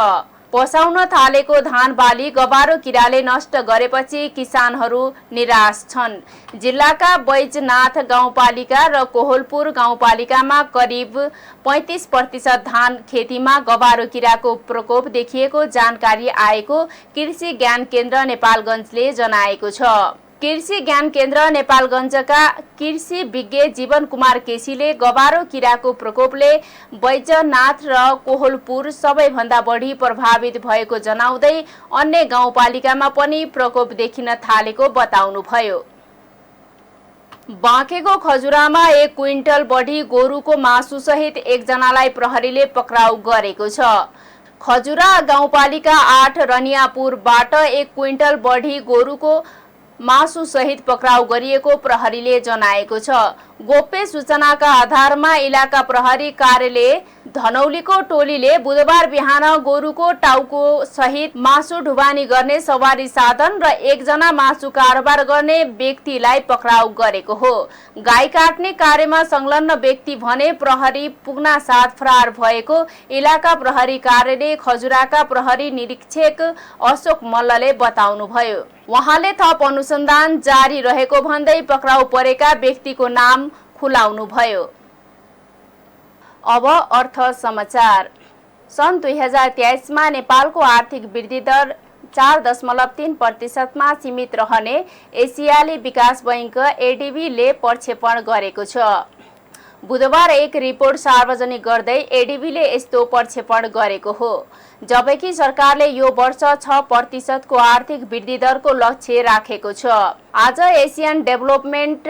पसाउन थालेको धान बाली गबारो किराले नष्ट गरेपछि किसानहरू निराश छन्। जिल्लाका बैजनाथ गाउँपालिका र कोहलपुर गाउँपालिकामा करिब 35% धान खेतीमा गबारो किराको प्रकोप देखिएको जानकारी आएको कृषि ज्ञान केन्द्र नेपालगञ्जले जनाएको छ। कृषि ज्ञान केन्द्र नेपालगञ्जका कृषि विज्ञ जीवन कुमार केसीले गबारो किराको प्रकोपले बैजनाथ र कोहलपुर सबैभन्दा बढी प्रभावित भएको जनाउँदै अन्य गाउँपालिकामा पनि प्रकोप देखिन थालेको बताउनुभयो। बाँकेको खजुरामा 1 क्विन्टल बढी गोरुको मासुसहित एकजनालाई प्रहरीले पक्राउ गरेको छ। खजुरा गाउँपालिका 8 रनियापुरबाट 1 क्विन्टल बढी गोरुको मासु सहित पक्राउ गरिएको प्रहरीले जनाएको छ। गोप्य सूचनाका आधारमा इलाका प्रहरी कार्यालय धनौलीको टोलीले बुधबार बिहान गोरुको टाउको सहित मासु ढुवानी गर्ने सवारी साधन र एकजना मासु कारोबार गर्ने व्यक्तिलाई पक्राउ गरेको हो। गाई काट्ने कार्यमा संलग्न व्यक्ति भने प्रहरी पुग्ना साथ फरार भएको इलाका प्रहरी कार्यालय खजुराका प्रहरी निरीक्षक अशोक मल्लले बताउनुभयो। उहाँले थप अनुसन्धान जारी रहेको भन्दै पक्राउ परेका व्यक्तिको नाम खुलाउनुभयो। अब अर्थ समाचार। सन् 2023मा नेपालको आर्थिक वृद्धि दर 4.3% मा सीमित रहने एसियाली विकास बैंक एडीबीले प्रक्षेपण गरेको छ। बुधबार एक रिपोर्ट सार्वजनिक गर्दै एडीबीले यस्तो प्रक्षेपण गरेको हो। जबकि सरकारले यो वर्ष 6% को आर्थिक वृद्धि दरको लक्ष्य राखेको छ। आज एसियन डेभलपमेन्ट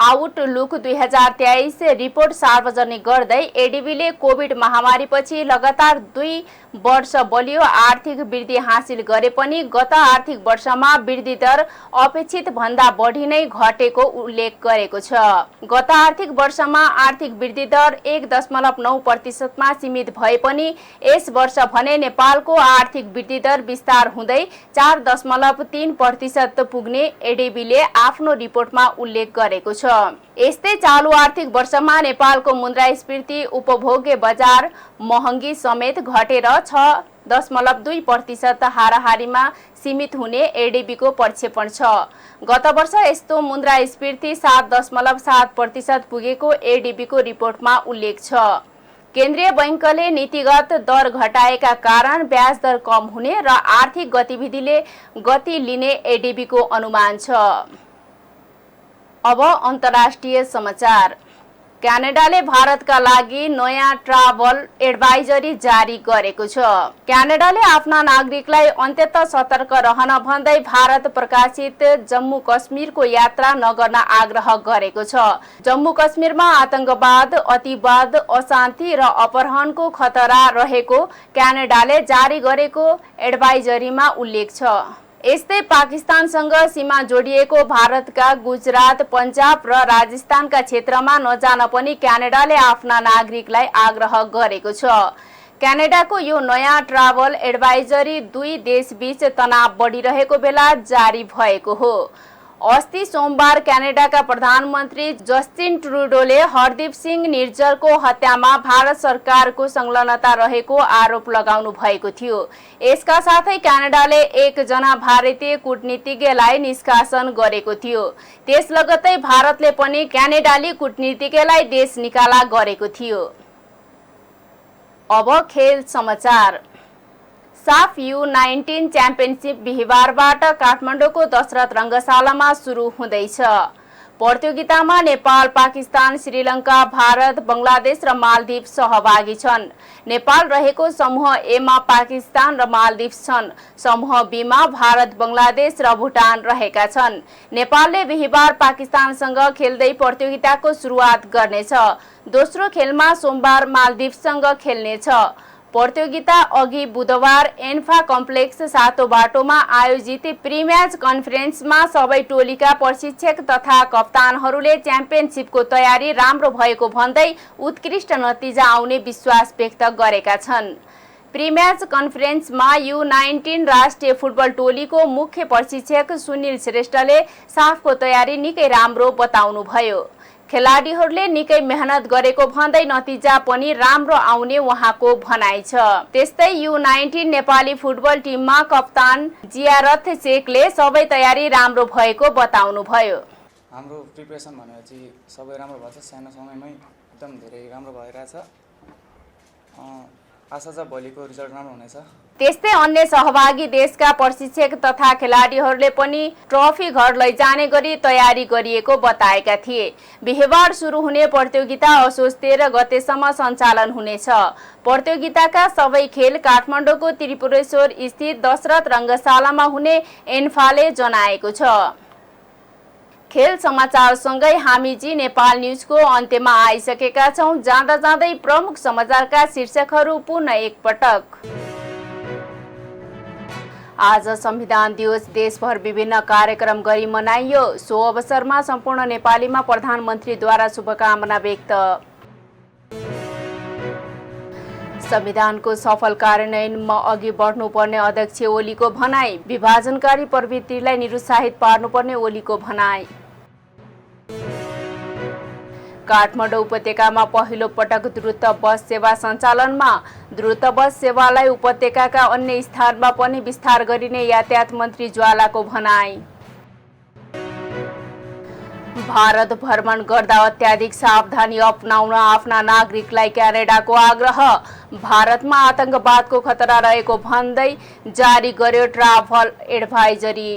आउटलुक 2023 रिपोर्ट सार्वजनिक गर्दै एडीबीले कोभिड महामारीपछि लगातार 2 वर्ष बलियो आर्थिक वृद्धि हासिल गरे पनि गत आर्थिक वर्षमा वृद्धि दर अपेक्षित भन्दा बढी नै घटेको उल्लेख गरेको छ। गत आर्थिक वर्षमा आर्थिक वृद्धि दर 1.9% मा सीमित भए पनि यस वर्ष भने नेपालको आर्थिक वृद्धि दर विस्तार हुँदै 4.3% पुग्ने एडीबीले आफ्नो रिपोर्टमा उल्लेख गरेको छ। यस्तै चालु आर्थिक वर्षमा नेपालको मुद्रास्फीति उपभोग्य बजार महँगी समेत घटेर 6.2% हाराहारीमा सीमित हुने एडीबीको प्रक्षेपण छ। गत वर्ष यस्तो मुद्रास्फीति 7.7% पुगेको एडीबीको रिपोर्टमा उल्लेख छ। केन्द्रीय बैंकले नीतिगत दर घटाएका कारण ब्याज दर कम हुने र आर्थिक गतिविधिले गति लिने एडीबीको अनुमान छ। अब अन्तर्राष्ट्रिय समाचार। क्यानाडाले भारतका लागि नयाँ ट्राभल एडभाइजरी जारी गरेको छ। क्यानाडाले आफ्ना नागरिकलाई अत्यन्त सतर्क रहन भन्दै भारत प्रकाशित जम्मू कश्मीरको यात्रा नगर्न आग्रह गरेको छ। जम्मू कश्मीरमा आतंकवाद, अतिवाद, अशान्ति र अपहरणको खतरा रहेको क्यानाडाले जारी गरेको एडभाइजरीमा उल्लेख छ। यस्तै पाकिस्तानसँग सीमा जोडिएको भारतका गुजरात, पन्जाब र राजस्थानका क्षेत्रमा नजान पनि क्यानाडाले आफ्ना नागरिकलाई आग्रह गरेको छ। क्यानाडाको यो नयाँ ट्राभल एडभाइजरी 2 देशबीच तनाव बढिरहेको बेला जारी भएको हो। अस्ति सोमबार क्यानाडाका प्रधानमन्त्री जस्टिन ट्रुडोले हरदीप सिंह निर्जरको हत्यामा भारत सरकारको संलग्नता रहेको आरोप लगाउनु भएको थियो। यसका साथै क्यानाडाले 1 जना भारतीय कूटनीतिज्ञलाई निष्कासन गरेको थियो। त्यस लगत्तै भारतले पनि क्यानाडाली कूटनीतिज्ञलाई देश निकाला गरेको थियो। अब खेल समाचार। साफ U19 च्याम्पियनशिप बिहिबारबाट काठमाडौँको दशरथ रङ्गशालामा सुरु हुँदैछ। प्रतियोगितामा नेपाल, पाकिस्तान, श्रीलङ्का, भारत, बङ्गलादेश र मालदिव सहभागी छन्। नेपाल रहेको समूह ए मा पाकिस्तान र मालदिव छन्। समूह बी मा भारत, बङ्गलादेश र भुटान रहेका छन्। नेपालले बिहिबार पाकिस्तानसँग खेल्दै प्रतियोगिताको सुरुवात गर्नेछ। दोस्रो खेलमा सोमबार मालदिवसँग खेल्नेछ। प्रतियोगिता अघि बुधबार एन्फा कम्प्लेक्स सातो बाटोमा आयोजित प्रिम्याच कन्फरेन्समा सबै टोलीका प्रशिक्षक तथा कप्तानहरूले च्याम्पियनशिपको तयारी राम्रो भएको भन्दै उत्कृष्ट नतिजा आउने विश्वास व्यक्त गरेका छन्। प्रिम्याच कन्फरेन्समा U19 राष्ट्रिय फुटबल टोलीको मुख्य प्रशिक्षक सुनिल श्रेष्ठले साफको तयारी निकै राम्रो बताउनुभयो। खेलाडीहरूले निकै मेहनत गरेको भन्दै नतिजा पनि राम्रो आउने उहाँको भनाइ छ। त्यस्तै U19 नेपाली फुटबल टिममा कप्तान जियारथ शेखले सबै तयारी राम्रो भएको बताउनुभयो। हाम्रो प्रिपरेसन भनेपछि सबै राम्रो भएको छ। सानो समयमै एकदम धेरै राम्रो भइरहेछ। आशा छ भोलिको रिजल्ट राम्रो हुनेछ। त्यस्तै अन्य सहभागी देशका प्रशिक्षक तथा खेलाडीहरूले पनि ट्रफी घर लैजाने गरी तयारी गरिएको बताएका थिए। बिहीबार सुरु हुने प्रतियोगिता असोज 13 गतेसम्म सञ्चालन हुनेछ। प्रतियोगिताका सबै खेल काठमाडौँको त्रिपुरेश्वर स्थित दशरथ रङ्गशालामा हुने एन्फाले जनाएको छ। खेल समाचारसँगै हामी जी नेपाल न्युजको अन्त्यमा आइसकेका छौं। जाँदा जाँदै प्रमुख समाचारका शीर्षकहरू पुनः एकपटक। आज संविधान दिवस देशभर विभिन्न कार्यक्रम गरी मनाइयो। सो अवसरमा सम्पूर्ण नेपालीमा प्रधानमन्त्रीद्वारा शुभकामना व्यक्त। संविधानको सफल कार्यान्वयनमा अघि बढ्नुपर्ने अध्यक्ष ओलीको भनाई। विभाजनकारी प्रवृत्तिलाई निरुत्साहित पार्नुपर्ने ओलीको भनाई। काठमाडौँ उपत्यकामा पहिलो पटक द्रुत बस सेवा सञ्चालनमा। द्रुत बस सेवालाई उपत्यकाका अन्य स्थानमा पनि विस्तार गरिने यातायात मन्त्री ज्वालाको भनाई। भारत भ्रमण गर्दा अत्याधिक सावधानी अपनाउन आफ्ना नागरिकलाई क्यानाडाको आग्रह। भारतमा आतंकवादको खतरा रहेको भन्दै जारी गर्यो ट्राभल एडभाइजरी।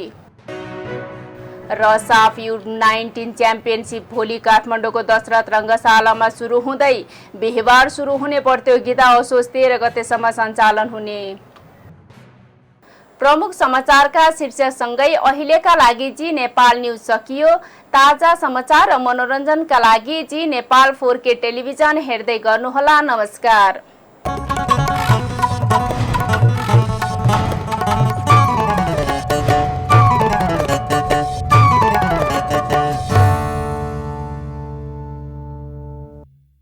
र साफ U19 च्याम्पियनसिप भोलि काठमाडौँको दशरथ रङ्गशालामा सुरु हुँदै बिहीबार सुरु हुने प्रतियोगिता असोज 13 गतेसम्म सञ्चालन हुने। प्रमुख समाचारका शीर्षकसँगै अहिलेका लागि जी नेपाल न्युज सकियो। ताजा समाचार र मनोरञ्जनका लागि जी नेपाल 4K टेलिभिजन हेर्दै गर्नुहोला। नमस्कार।